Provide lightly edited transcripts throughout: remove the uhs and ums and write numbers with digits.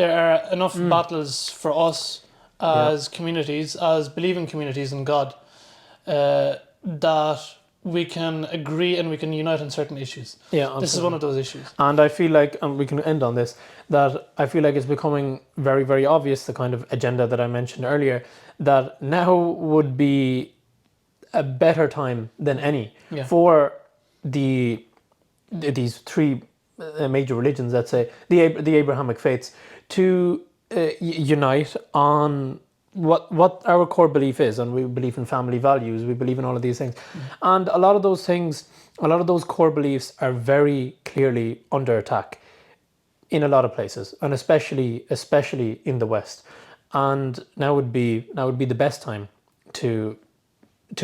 there are enough battles for us as communities, as believing communities in God, that we can agree and we can unite on certain issues. Yeah, absolutely. This is one of those issues. And I feel like, and we can end on this, that I feel like it's becoming very, very obvious, the kind of agenda that I mentioned earlier, that now would be a better time than any for these three major religions, let's say, the Abrahamic faiths, to unite on what our core belief is. And we believe in family values, we believe in all of these things. And a lot of those things, a lot of those core beliefs are very clearly under attack in a lot of places, and especially in the West. And now would be the best time to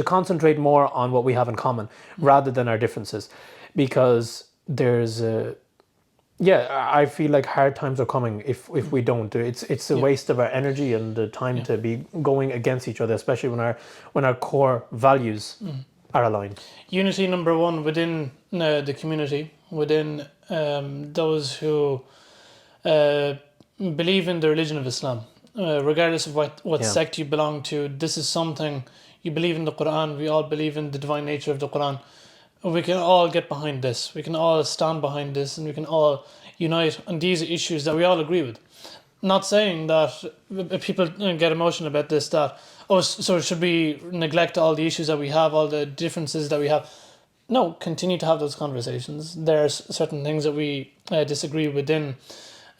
concentrate more on what we have in common rather than our differences, because there's I feel like hard times are coming if we don't. It's a waste of our energy and the time to be going against each other, especially when our core values are aligned. Unity number one within the community, within those who believe in the religion of Islam, regardless of what sect you belong to. This is something, you believe in the Quran, we all believe in the divine nature of the Quran. We can all get behind this. We can all stand behind this, and we can all unite on these issues that we all agree with. Not saying that people get emotional about this, that, so should we neglect all the issues that we have, all the differences that we have? No, continue to have those conversations. There's certain things that we disagree within,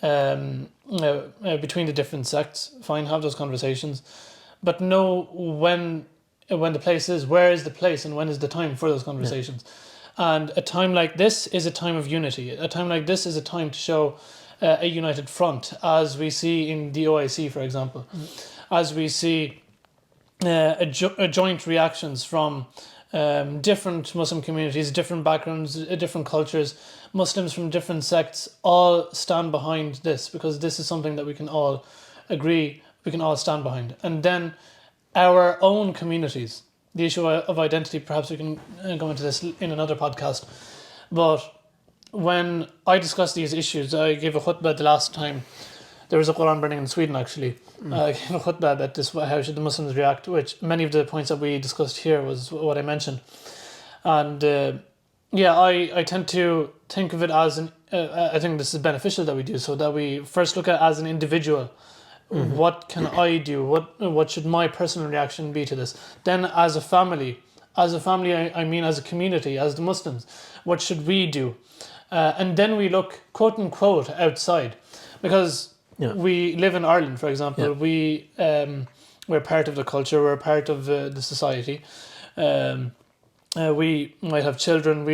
between the different sects. Fine, have those conversations. But know when the place is, where is the place, and when is the time for those conversations. And a time like this is a time of unity. A time like this is a time to show a united front, as we see in the OIC, for example, as we see joint reactions from different Muslim communities, different backgrounds, different cultures, Muslims from different sects, all stand behind this, because this is something that we can all agree, we can all stand behind. And then our own communities, the issue of identity, perhaps we can go into this in another podcast, but when I discuss these issues, I gave a khutbah the last time there was a Quran burning in Sweden, actually. I gave a khutbah about this, how should the Muslims react, which many of the points that we discussed here was what I mentioned. And I tend to think of it as I think this is beneficial that we do, so that we first look at it as an individual. What can I do? What should my personal reaction be to this? Then as a family, I mean as a community, as the Muslims, what should we do? And then we look, quote unquote, outside, because we live in Ireland, for example. We're part of the culture, we're part of the society. We might have children.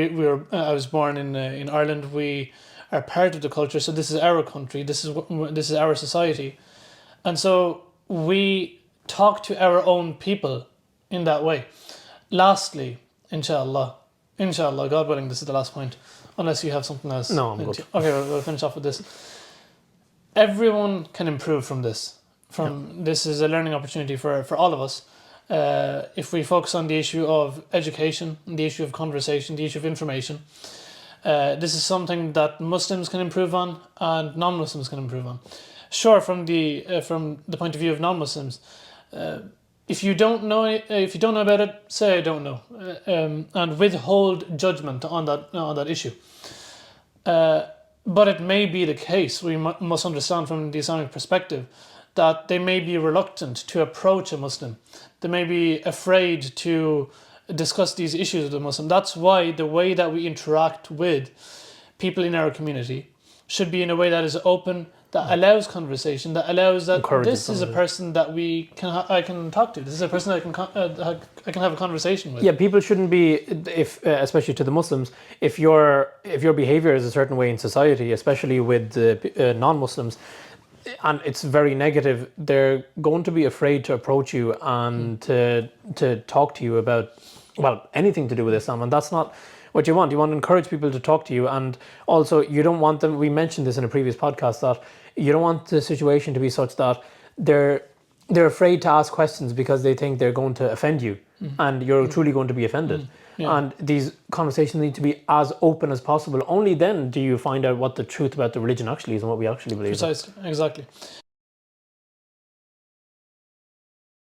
I was born in Ireland. We are part of the culture, so this is our country. This is our society. And so we talk to our own people in that way. Lastly, inshallah, God willing, this is the last point, unless you have something else. No, I'm good. Okay, we'll finish off with this. Everyone can improve from this. This is a learning opportunity for all of us. If we focus on the issue of education, the issue of conversation, the issue of information, this is something that Muslims can improve on and non-Muslims can improve on. Sure, from the point of view of non-Muslims, if you don't know about it, say I don't know, and withhold judgment on that issue. But it may be the case, we must understand from the Islamic perspective, that they may be reluctant to approach a Muslim. They may be afraid to discuss these issues with a Muslim. That's why the way that we interact with people in our community should be in a way that is open, that allows conversation, that allows that this is a person that I can talk to. This is a person that I can have a conversation with. Yeah, people shouldn't be, especially to the Muslims, if your behavior is a certain way in society, especially with non-Muslims, and it's very negative, they're going to be afraid to approach you and to talk to you about, well, anything to do with Islam, and that's not what you want. You want to encourage people to talk to you, and also you don't want them, we mentioned this in a previous podcast, that you don't want the situation to be such that they're afraid to ask questions because they think they're going to offend you, and you're truly going to be offended. Yeah. And these conversations need to be as open as possible. Only then do you find out what the truth about the religion actually is and what we actually believe in. Precisely, exactly.